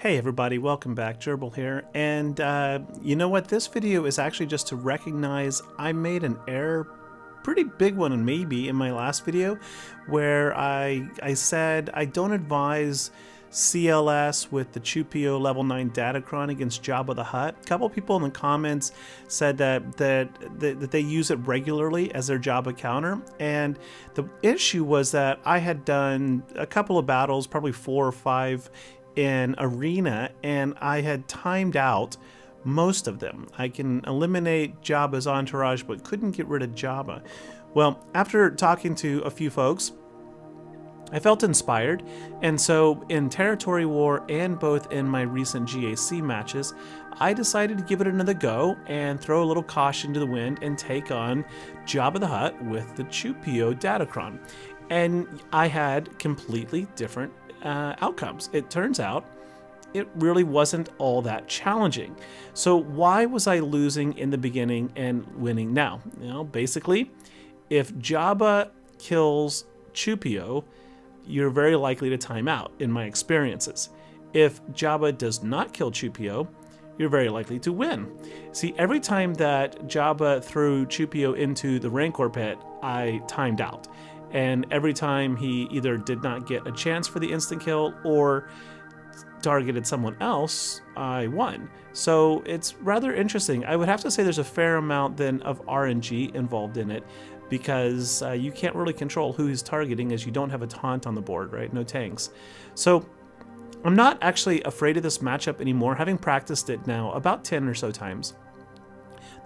Hey everybody, welcome back. Gerbil here, and you know what? This video is actually just to recognize I made an error, pretty big one maybe, in my last video, where I said I don't advise CLS with the ChewPio level 9 Datacron against Jabba the Hutt. A couple people in the comments said that they use it regularly as their Jabba counter, and the issue was that I had done a couple of battles, probably 4 or 5 in arena, and I had timed out most of them. I can eliminate Jabba's entourage but couldn't get rid of Jabba. Well, after talking to a few folks, I felt inspired, and so in Territory War and both in my recent GAC matches, I decided to give it another go and throw a little caution to the wind and take on Jabba the Hutt with the ChewPio Datacron. And I had completely different outcomes. It turns out it really wasn't all that challenging. So why was I losing in the beginning and winning now? You know, basically, if Jabba kills ChewPio, you're very likely to time out, in my experiences. If Jabba does not kill ChewPio, you're very likely to win. See, every time that Jabba threw ChewPio into the Rancor pit, I timed out. And every time he either did not get a chance for the instant kill or targeted someone else, I won. So it's rather interesting. I would have to say there's a fair amount then of RNG involved in it, because you can't really control who he's targeting as you don't have a taunt on the board, right? No tanks. So I'm not actually afraid of this matchup anymore, having practiced it now about 10 or so times.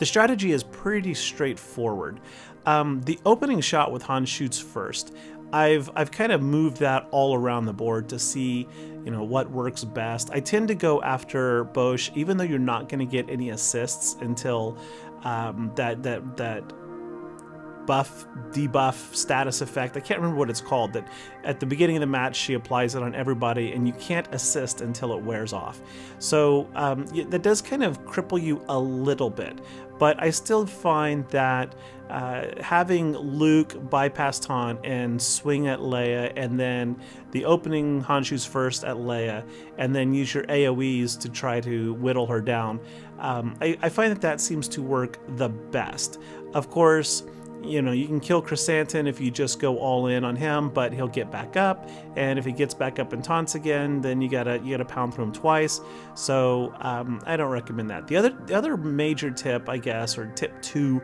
The strategy is pretty straightforward. The opening shot with Han shoots first. I've kind of moved that all around the board to see, you know, what works best. I tend to go after SWGOH, even though you're not going to get any assists until that buff debuff status effect. I can't remember what it's called, that at the beginning of the match she applies it on everybody and you can't assist until it wears off. So that does kind of cripple you a little bit, but I still find that having Luke bypass taunt and swing at Leia, and then the opening Han shoots first at Leia, and then use your AoEs to try to whittle her down, I find that seems to work the best. Of course, you know, you can kill Chrysanthemum if you just go all in on him, but he'll get back up, and if he gets back up and taunts again, then you gotta pound through him twice. So I don't recommend that. The other major tip, I guess, or tip 2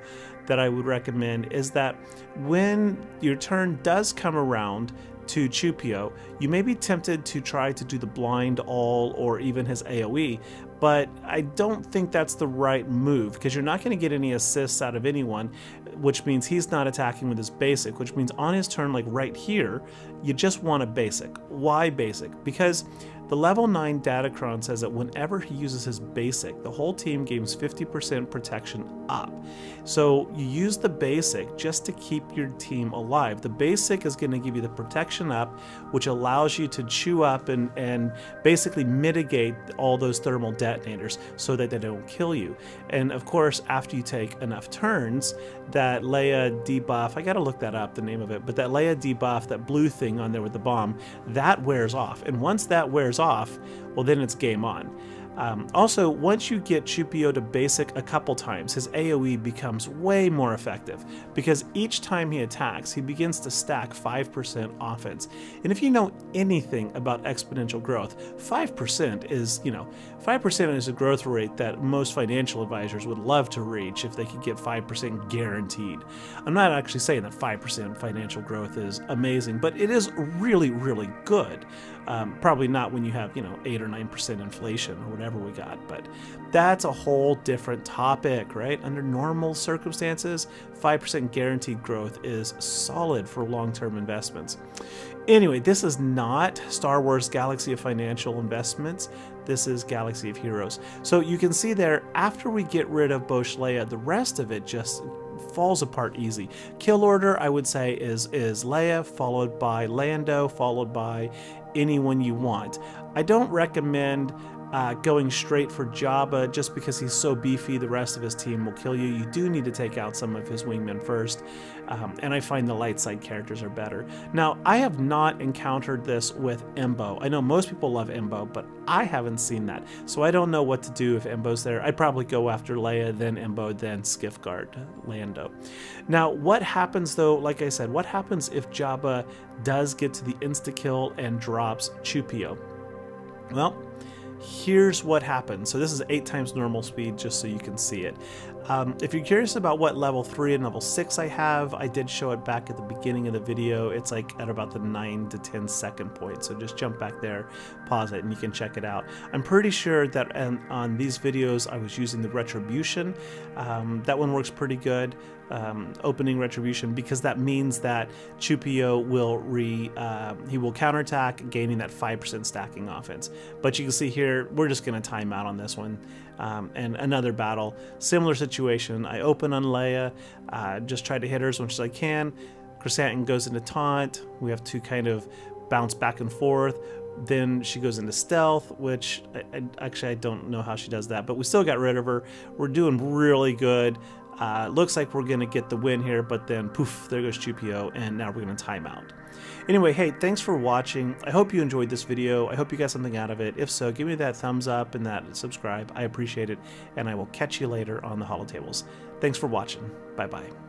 that I would recommend, is that when your turn does come around to ChewPio, you may be tempted to try to do the blind all or even his AoE, but I don't think that's the right move, because you're not going to get any assists out of anyone, which means he's not attacking with his basic, which means on his turn, like right here, you just want a basic. Why basic? Because the level 9 Datacron says that whenever he uses his basic, the whole team gains 50% protection up. So you use the basic just to keep your team alive. The basic is going to give you the protection up, which allows you to chew up and basically mitigate all those thermal detonators so that they don't kill you. And of course, after you take enough turns, that Leia debuff, I gotta look that up, the name of it, but that Leia debuff, that blue thing on there with the bomb, that wears off. And once that wears off, well, then it's game on. Also, once you get ChewPio to basic a couple times, his AoE becomes way more effective, because each time he attacks, he begins to stack 5% offense. And if you know anything about exponential growth, 5% is, you know, 5% is a growth rate that most financial advisors would love to reach if they could get 5% guaranteed. I'm not actually saying that 5% financial growth is amazing, but it is really, really good. Probably not when you have, you know, 8 or 9% inflation or whatever we got, but that's a whole different topic, right? Under normal circumstances, 5% guaranteed growth is solid for long-term investments. Anyway, this is not Star Wars Galaxy of Financial Investments. This is Galaxy of Heroes. So you can see there, after we get rid of SWGOH Leia, the rest of it just falls apart easy. Kill order, I would say, is Leia, followed by Lando, followed by anyone you want. I don't recommend going straight for Jabba just because he's so beefy, the rest of his team will kill you. You do need to take out some of his wingmen first, and I find the light side characters are better. Now, I have not encountered this with Embo. I know most people love Embo, but I haven't seen that, so I don't know what to do if Embo's there. I'd probably go after Leia, then Embo, then Skiffguard Lando. Now, what happens though, like I said, what happens if Jabba does get to the insta-kill and drops ChewPio? Well, here's what happens. So this is 8 times normal speed, just so you can see it. If you're curious about what level 3 and level 6 I have, I did show it back at the beginning of the video. It's like at about the 9 to 10 second point. So just jump back there, pause it, and you can check it out. I'm pretty sure that on these videos I was using the Retribution. That one works pretty good. Opening Retribution, because that means that ChewPio will he will counterattack, gaining that 5% stacking offense. But you can see here, we're just going to time out on this one. And another battle, similar situation. I open on Leia, just try to hit her as much as I can. Chrysanthemum goes into taunt. We have to kind of bounce back and forth. Then she goes into stealth, which actually I don't know how she does that, but we still got rid of her. We're doing really good. Looks like we're going to get the win here, but then poof, there goes ChewPio, and now we're going to time out. Anyway, hey, thanks for watching. I hope you enjoyed this video. I hope you got something out of it. If so, give me that thumbs up and that subscribe. I appreciate it, and I will catch you later on the holotables. Thanks for watching. Bye-bye.